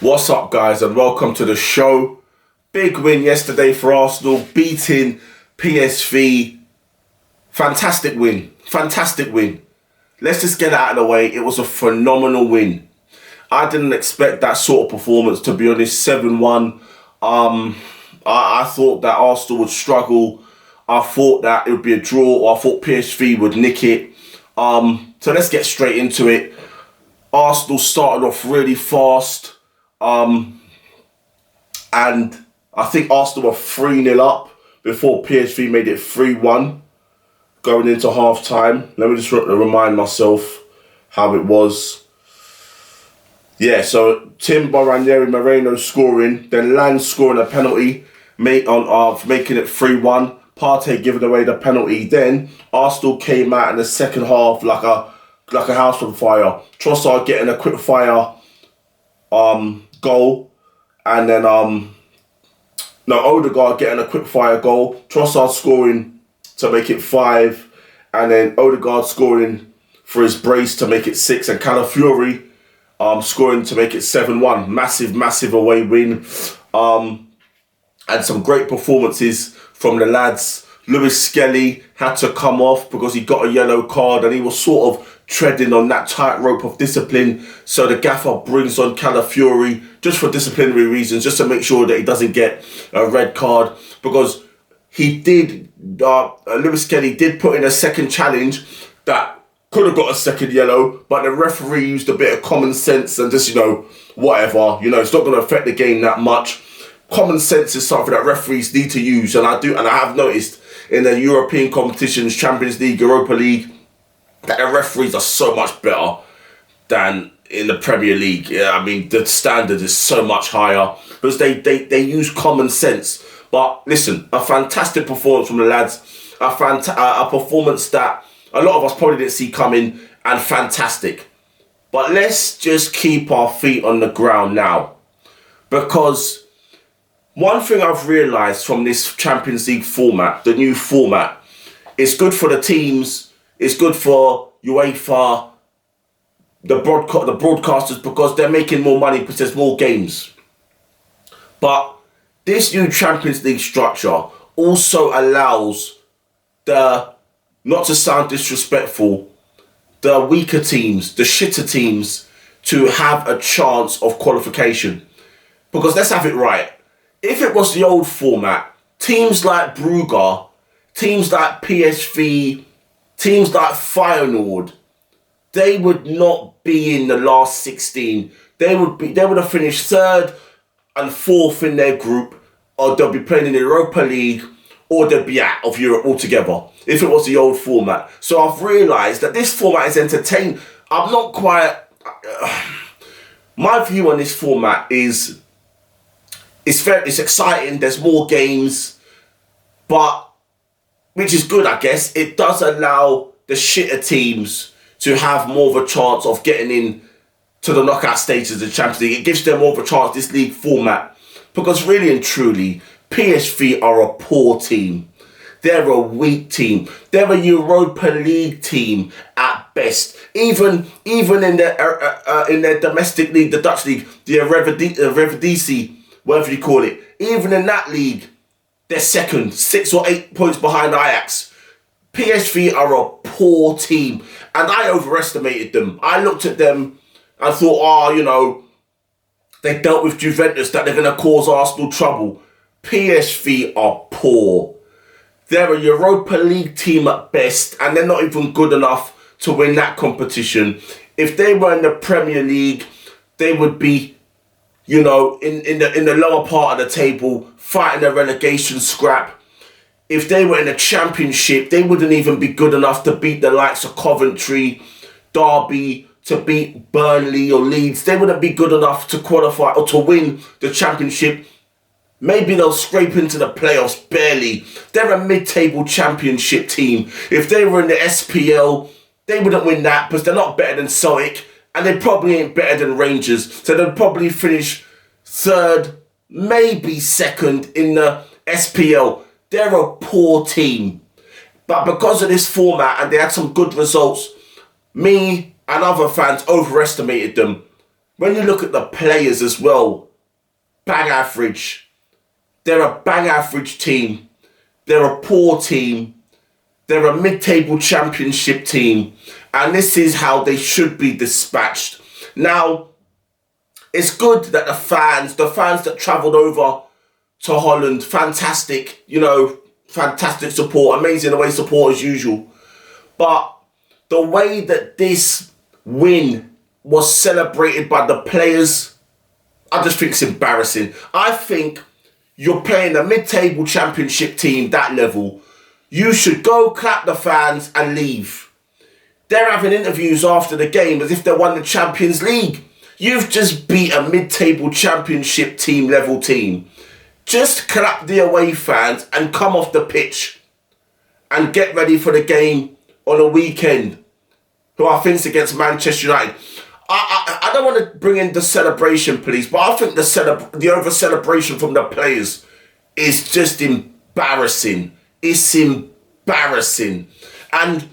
What's up, guys, and welcome to the show. Big win yesterday for Arsenal, beating PSV. Fantastic win. Fantastic win. Let's just get it out of the way. It was a phenomenal win. I didn't expect that sort of performance, to be honest. 7-1. I thought that Arsenal would struggle. I thought that it would be a draw, or I thought PSV would nick it. So let's get straight into it. Arsenal started off really fast. And I think Arsenal were 3-0 up before PSV made it 3-1 going into half time. Let me just remind myself how it was. Yeah, so Timber, Ranieri, Moreno scoring, then Lang scoring a penalty, making it 3-1. Partey giving away the penalty. Then Arsenal came out in the second half like a house on fire. Trossard getting a quick fire goal. And then Odegaard getting a quick fire goal. Trossard scoring to make it 5. And then Odegaard scoring for his brace to make it 6. And Calafiori scoring to make it 7-1. Massive away win. And some great performances from the lads. Lewis Skelly had to come off because he got a yellow card and he was sort of treading on that tightrope of discipline. So the gaffer brings on Calafiori just for disciplinary reasons, just to make sure that he doesn't get a red card, because he did, Lewis Skelly did put in a second challenge that could have got a second yellow, but the referee used a bit of common sense and just, whatever, it's not going to affect the game that much. Common sense is something that referees need to use, and I have noticed in the European competitions, Champions League, Europa League, that the referees are so much better than in the Premier League. Yeah, I mean, the standard is so much higher because they use common sense. But listen, a fantastic performance from the lads, a performance that a lot of us probably didn't see coming, and fantastic. But let's just keep our feet on the ground now, because one thing I've realised from this Champions League format, the new format, it's good for the teams, it's good for UEFA, the broadcasters, because they're making more money because there's more games. But this new Champions League structure also allows not to sound disrespectful, the weaker teams, the shitter teams, to have a chance of qualification. Because let's have it right. If it was the old format, teams like Brugge, teams like PSV, teams like Feyenoord, they would not be in the last 16. They would have finished 3rd and 4th in their group, or they'll be playing in the Europa League, or they'll be out of Europe altogether, if it was the old format. So I've realised that this format is entertaining. I'm not quite... my view on this format is... It's exciting, there's more games, but, which is good, I guess. It does allow the shitter teams to have more of a chance of getting in to the knockout stages of the Champions League. It gives them more of a chance, this league format, because really and truly, PSV are a poor team. They're a weak team. They're a Europa League team at best. Even in their domestic league, the Dutch league, the Eredivisie, whatever you call it, even in that league, they're second, 6 or 8 points behind Ajax. PSV are a poor team, and I overestimated them. I looked at them and thought, they dealt with Juventus, that they're going to cause Arsenal trouble. PSV are poor. They're a Europa League team at best, and they're not even good enough to win that competition. If they were in the Premier League, they would be in the lower part of the table, fighting a relegation scrap. If they were in the Championship, they wouldn't even be good enough to beat the likes of Coventry, Derby, to beat Burnley or Leeds. They wouldn't be good enough to qualify or to win the Championship. Maybe they'll scrape into the playoffs, barely. They're a mid-table Championship team. If they were in the SPL, they wouldn't win that because they're not better than Celtic. And they probably ain't better than Rangers. So they'll probably finish 3rd, maybe 2nd in the SPL. They're a poor team. But because of this format, and they had some good results, me and other fans overestimated them. when you look at the players as well, bang average. They're a bang average team. They're a poor team. They're a mid-table championship team. And this is how they should be dispatched. Now, it's good that the fans that travelled over to Holland, fantastic, fantastic support, amazing away support as usual. But the way that this win was celebrated by the players, I just think it's embarrassing. I think you're playing a mid-table championship team, that level. You should go clap the fans and leave. They're having interviews after the game as if they won the Champions League. You've just beat a mid-table championship team level team. Just clap the away fans and come off the pitch and get ready for the game on a weekend, who I think is against Manchester United. I don't want to bring in the celebration police, but I think the over-celebration from the players is just embarrassing. It's embarrassing. And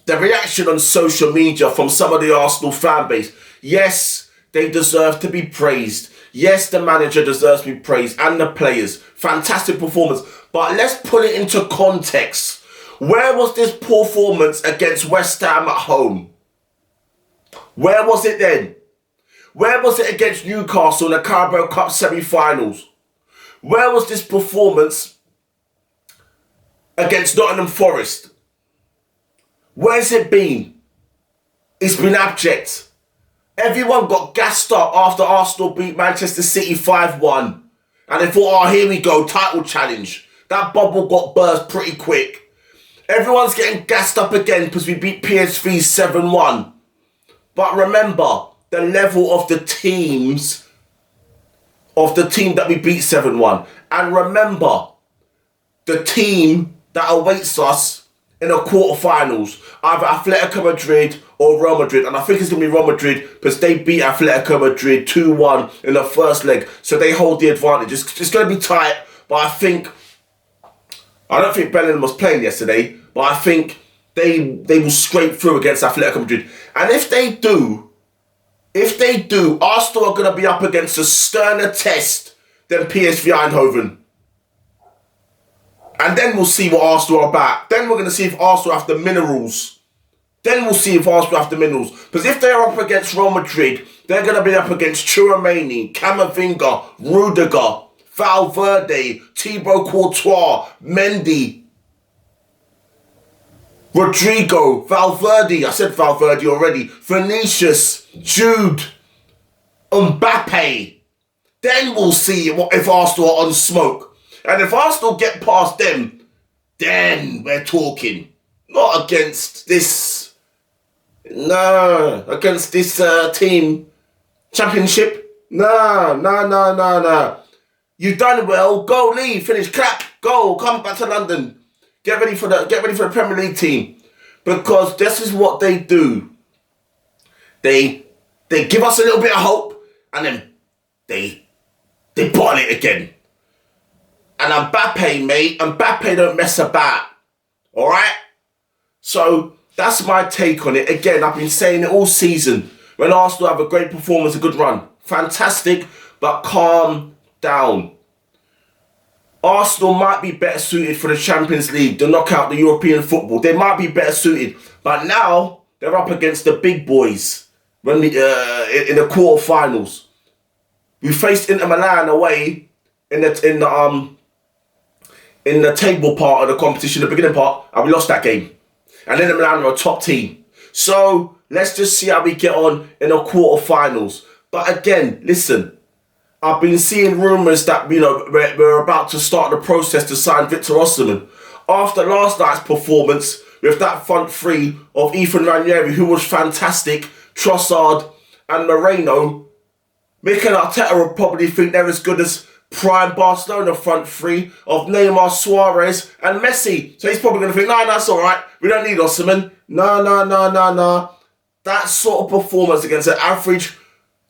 the reaction on social media from some of the Arsenal fan base, yes, they deserve to be praised. Yes, the manager deserves to be praised and the players. Fantastic performance. But let's put it into context. Where was this performance against West Ham at home? Where was it then? Where was it against Newcastle in the Carabao Cup semi-finals? Where was this performance against Nottingham Forest? Where's it been? It's been abject. Everyone got gassed up after Arsenal beat Manchester City 5-1. And they thought, oh, here we go, title challenge. That bubble got burst pretty quick. Everyone's getting gassed up again because we beat PSV 7-1. But remember, the level of the team that we beat 7-1. And remember, the team that awaits us in the quarterfinals, either Atletico Madrid or Real Madrid. And I think it's going to be Real Madrid because they beat Atletico Madrid 2-1 in the first leg. So they hold the advantage. It's going to be tight, but I don't think Bellingham was playing yesterday, but I think they will scrape through against Atletico Madrid. And if they do, Arsenal are going to be up against a sterner test than PSV Eindhoven. And then we'll see what Arsenal are about. Then we're going to see if Arsenal have the minerals. Because if they're up against Real Madrid, they're going to be up against Tchouaméni, Camavinga, Rudiger, Valverde, Thibaut Courtois, Mendy, Rodrigo, Valverde. I said Valverde already. Vinicius, Jude, Mbappe. Then we'll see if Arsenal are on smoke. And if Arsenal get past them, then we're talking. Not against this. No. Against this team. Championship. No. You've done well. Go, leave, finish, clap, go, come back to London. Get ready for the Premier League team. Because this is what they do. They give us a little bit of hope and then they bottle it again. And Mbappe, mate, Mbappe don't mess about. Alright? So, that's my take on it. Again, I've been saying it all season. When Arsenal have a great performance, a good run. Fantastic, but calm down. Arsenal might be better suited for the Champions League, the knockout, the European football. They might be better suited. But now, they're up against the big boys in the quarterfinals. We faced Inter Milan away in the table part of the competition, the beginning part, and we lost that game. And Inter Milan are a top team. So, let's just see how we get on in the quarterfinals. But again, listen, I've been seeing rumours that, we're about to start the process to sign Victor Osimhen. After last night's performance, with that front three of Ethan Ranieri, who was fantastic, Trossard and Moreno, Mikel Arteta will probably think they're as good as prime Barcelona front three of Neymar, Suarez and Messi. So he's probably going to think, no, that's all right. We don't need Osimhen. No. That sort of performance against an average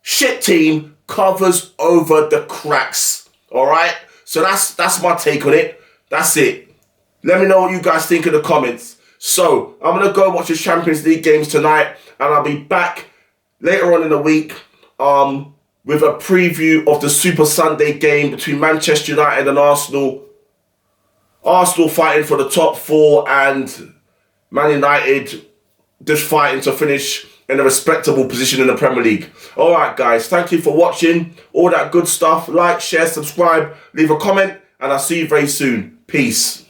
shit team covers over the cracks. All right? So that's my take on it. That's it. Let me know what you guys think in the comments. So, I'm going to go watch the Champions League games tonight, and I'll be back later on in the week with a preview of the Super Sunday game between Manchester United and Arsenal. Arsenal fighting for the top 4 and Man United just fighting to finish in a respectable position in the Premier League. Alright guys, thank you for watching. All that good stuff. Like, share, subscribe, leave a comment, and I'll see you very soon. Peace.